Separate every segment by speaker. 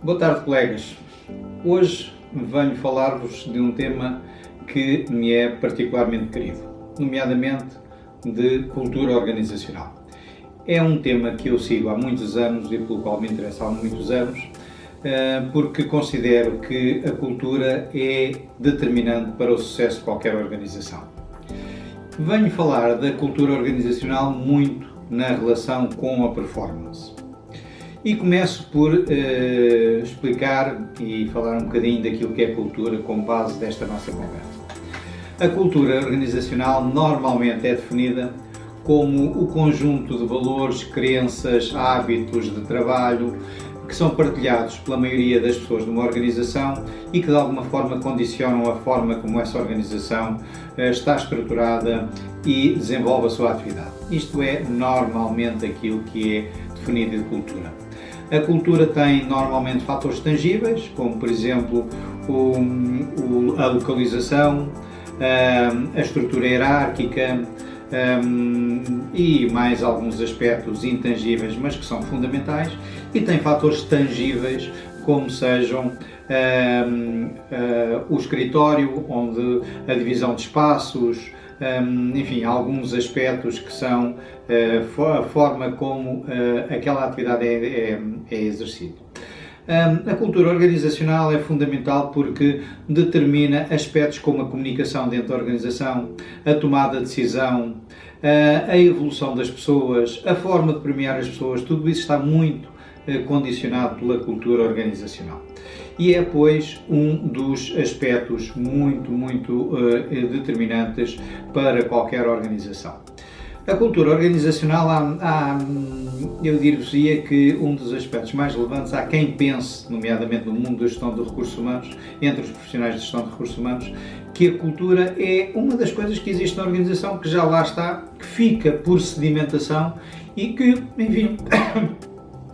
Speaker 1: Boa tarde, colegas. Hoje venho falar-vos de um tema que me é particularmente querido, nomeadamente de cultura organizacional. É um tema que eu sigo há muitos anos e pelo qual me interesso há muitos anos, porque considero que a cultura é determinante para o sucesso de qualquer organização. Venho falar da cultura organizacional muito na relação com a performance. E começo por explicar e falar um bocadinho daquilo que é cultura com base desta nossa conversa. A cultura organizacional normalmente é definida como o conjunto de valores, crenças, hábitos de trabalho que são partilhados pela maioria das pessoas de uma organização e que de alguma forma condicionam a forma como essa organização está estruturada e desenvolve a sua atividade. Isto é normalmente aquilo que é definido de cultura. A cultura tem normalmente fatores tangíveis, como por exemplo a localização, a estrutura hierárquica e mais alguns aspectos intangíveis, mas que são fundamentais, e tem fatores tangíveis, como sejam o escritório, onde a divisão de espaços, enfim, alguns aspectos que são a forma como aquela atividade é exercida. A cultura organizacional é fundamental porque determina aspectos como a comunicação dentro da organização, a tomada de decisão, a evolução das pessoas, a forma de premiar as pessoas, tudo isso está muito condicionado pela cultura organizacional. E é, pois, um dos aspectos muito determinantes para qualquer organização. A cultura organizacional, eu dir-vos-ia que um dos aspectos mais relevantes, há quem pense, nomeadamente no mundo da gestão de recursos humanos, entre os profissionais de gestão de recursos humanos, que a cultura é uma das coisas que existe na organização, que já lá está, que fica por sedimentação e que, enfim,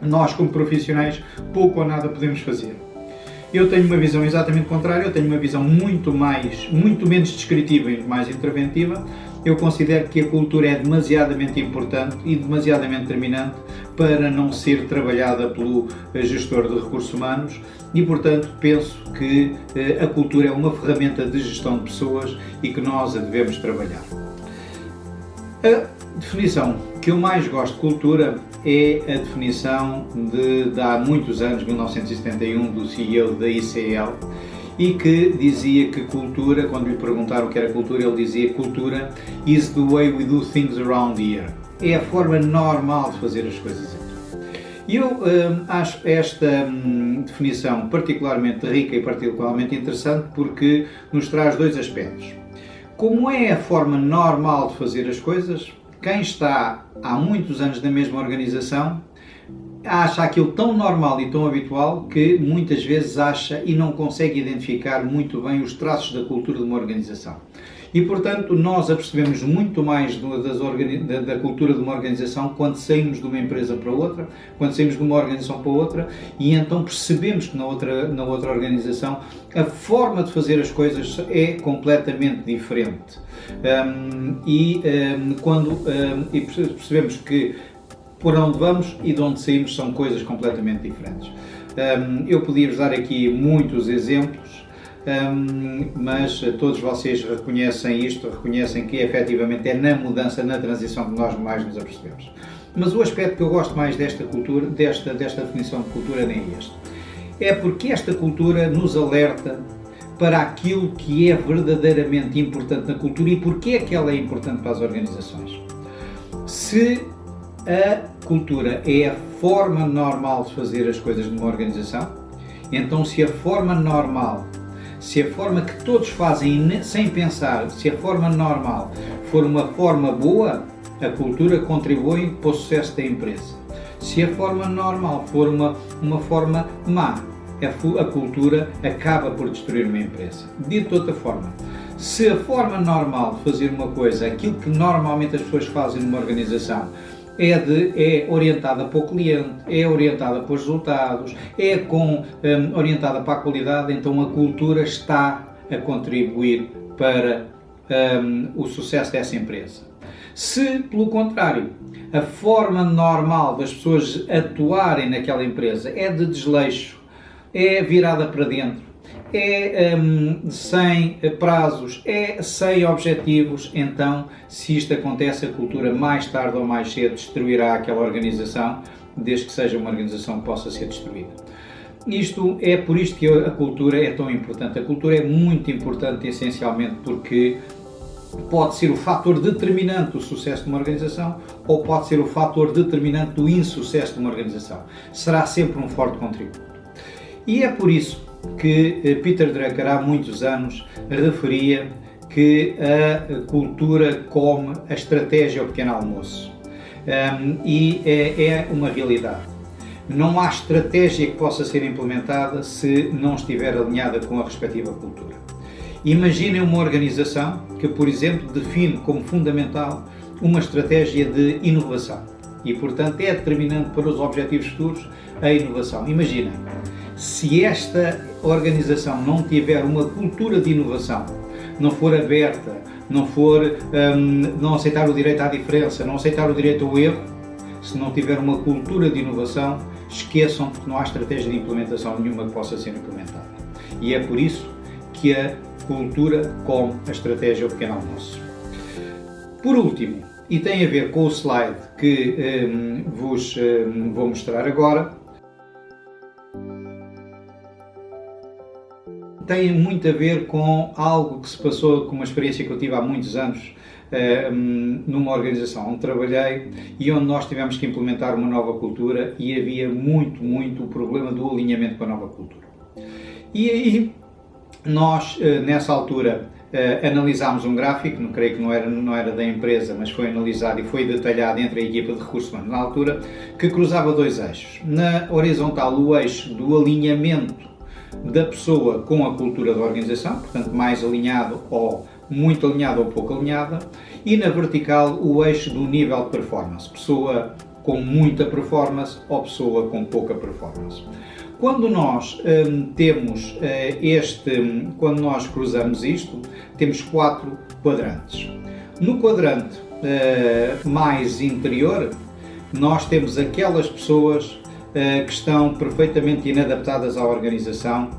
Speaker 1: nós como profissionais pouco ou nada podemos fazer. Eu tenho uma visão exatamente contrária, eu tenho uma visão muito menos descritiva e mais interventiva. Eu considero que a cultura é demasiadamente importante e demasiadamente determinante para não ser trabalhada pelo gestor de recursos humanos e, portanto, penso que a cultura é uma ferramenta de gestão de pessoas e que nós a devemos trabalhar. A definição que eu mais gosto de cultura é a definição de há muitos anos, 1971, do CEO da ICL, e que dizia que cultura, quando lhe perguntaram o que era cultura, ele dizia: cultura is the way we do things around here. É a forma normal de fazer as coisas aqui. E eu acho esta definição particularmente rica e particularmente interessante porque nos traz dois aspectos. Como é a forma normal de fazer as coisas, quem está há muitos anos na mesma organização acha aquilo tão normal e tão habitual que muitas vezes acha e não consegue identificar muito bem os traços da cultura de uma organização. E, portanto, nós apercebemos muito mais da cultura de uma organização quando saímos de uma empresa para outra, quando saímos de uma organização para outra, e então percebemos que na outra organização a forma de fazer as coisas é completamente diferente. E percebemos que por onde vamos e de onde saímos são coisas completamente diferentes. Eu podia-vos dar aqui muitos exemplos, mas todos vocês reconhecem isto, reconhecem que efetivamente é na mudança, na transição que nós mais nos apercebemos. Mas o aspecto que eu gosto mais desta cultura, desta definição de cultura, nem é este. É porque esta cultura nos alerta para aquilo que é verdadeiramente importante na cultura e porque é que ela é importante para as organizações. Se a cultura é a forma normal de fazer as coisas numa organização, então se a forma normal, se a forma que todos fazem sem pensar, se a forma normal for uma forma boa, a cultura contribui para o sucesso da empresa. Se a forma normal for uma forma má, a cultura acaba por destruir uma empresa. Dito de outra forma, se a forma normal de fazer uma coisa, aquilo que normalmente as pessoas fazem numa organização, é orientada para o cliente, é orientada para os resultados, orientada para a qualidade, então a cultura está a contribuir para o sucesso dessa empresa. Se, pelo contrário, a forma normal das pessoas atuarem naquela empresa é de desleixo, é virada para dentro, é sem prazos, é sem objetivos. Então, se isto acontece, a cultura mais tarde ou mais cedo destruirá aquela organização, desde que seja uma organização que possa ser destruída. Isto é por isto que a cultura é tão importante. A cultura é muito importante, essencialmente, porque pode ser o fator determinante do sucesso de uma organização ou pode ser o fator determinante do insucesso de uma organização. Será sempre um forte contributo. E é por isso que Peter Drucker, há muitos anos, referia que a cultura come a estratégia ao pequeno almoço. E é uma realidade. Não há estratégia que possa ser implementada se não estiver alinhada com a respectiva cultura. Imaginem uma organização que, por exemplo, define como fundamental uma estratégia de inovação e, portanto, é determinante para os objetivos futuros a inovação. Imaginem, se esta organização não tiver uma cultura de inovação, não for aberta, não aceitar o direito à diferença, não aceitar o direito ao erro, se não tiver uma cultura de inovação, esqueçam que não há estratégia de implementação nenhuma que possa ser implementada. E é por isso que a cultura come a estratégia ao pequeno almoço. Por último, e tem a ver com o slide que vos vou mostrar agora, tem muito a ver com algo que se passou, com uma experiência que eu tive há muitos anos numa organização onde trabalhei e onde nós tivemos que implementar uma nova cultura e havia muito o problema do alinhamento com a nova cultura. E aí nós, nessa altura, analisámos um gráfico, não creio que não era da empresa, mas foi analisado e foi detalhado entre a equipa de recursos humanos na altura, que cruzava dois eixos. Na horizontal, o eixo do alinhamento da pessoa com a cultura da organização, portanto mais alinhado ou muito alinhado ou pouco alinhada, e na vertical o eixo do nível de performance, pessoa com muita performance ou pessoa com pouca performance. Quando nós quando nós cruzamos isto, temos 4 quadrantes. No quadrante mais interior, nós temos aquelas pessoas que estão perfeitamente inadaptadas à organização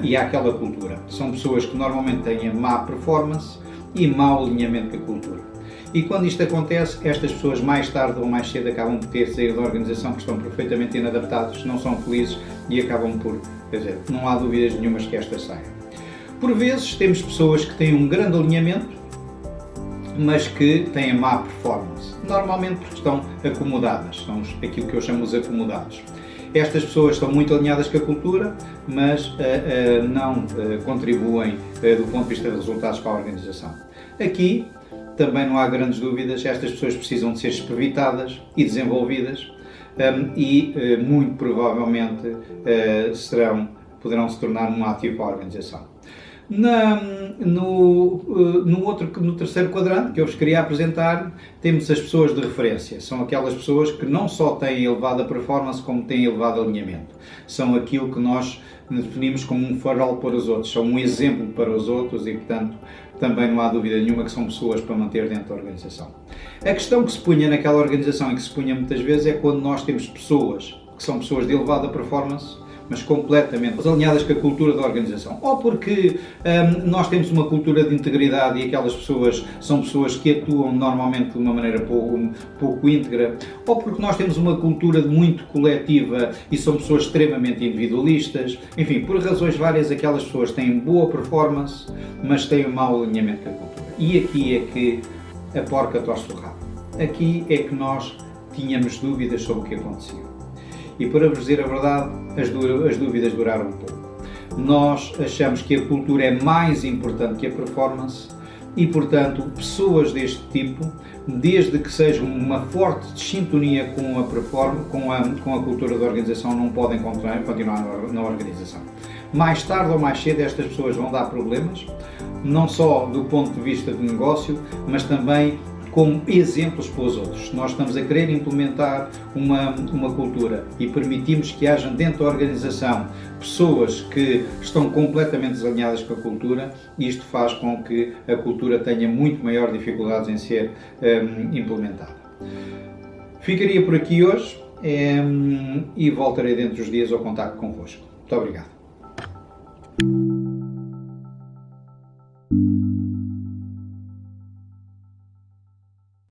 Speaker 1: e àquela cultura. São pessoas que normalmente têm má performance e mau alinhamento com a cultura. E quando isto acontece, estas pessoas mais tarde ou mais cedo acabam por ter saído da organização, que estão perfeitamente inadaptados, não são felizes e acabam por, quer dizer, não há dúvidas nenhumas que esta saia. Por vezes temos pessoas que têm um grande alinhamento, mas que têm má performance, normalmente porque estão acomodadas, são aquilo que eu chamo os acomodados. Estas pessoas estão muito alinhadas com a cultura, mas não contribuem do ponto de vista de resultados para a organização. Aqui também não há grandes dúvidas, estas pessoas precisam de ser espevitadas e desenvolvidas e muito provavelmente poderão se tornar um ativo para a organização. No terceiro quadrante que eu vos queria apresentar, temos as pessoas de referência. São aquelas pessoas que não só têm elevada performance, como têm elevado alinhamento. São aquilo que nós definimos como um farol para os outros, são um exemplo para os outros e, portanto, também não há dúvida nenhuma que são pessoas para manter dentro da organização. A questão que se punha naquela organização e que se punha muitas vezes é quando nós temos pessoas que são pessoas de elevada performance, mas completamente alinhadas com a cultura da organização. Ou porque nós temos uma cultura de integridade e aquelas pessoas são pessoas que atuam normalmente de uma maneira pouco íntegra, ou porque nós temos uma cultura muito coletiva e são pessoas extremamente individualistas. Enfim, por razões várias, aquelas pessoas têm boa performance, mas têm um mau alinhamento com a cultura. E aqui é que a porca torce o rabo. Aqui é que nós tínhamos dúvidas sobre o que acontecia. E para vos dizer a verdade, as dúvidas duraram um pouco. Nós achamos que a cultura é mais importante que a performance e, portanto, pessoas deste tipo, desde que sejam uma forte sintonia com a cultura da organização, não podem continuar na organização. Mais tarde ou mais cedo estas pessoas vão dar problemas, não só do ponto de vista de negócio, mas também como exemplos para os outros. Nós estamos a querer implementar uma cultura e permitimos que haja dentro da organização pessoas que estão completamente desalinhadas com a cultura e isto faz com que a cultura tenha muito maior dificuldades em ser implementada. Ficaria por aqui hoje e voltarei dentro dos dias ao contacto convosco. Muito obrigado.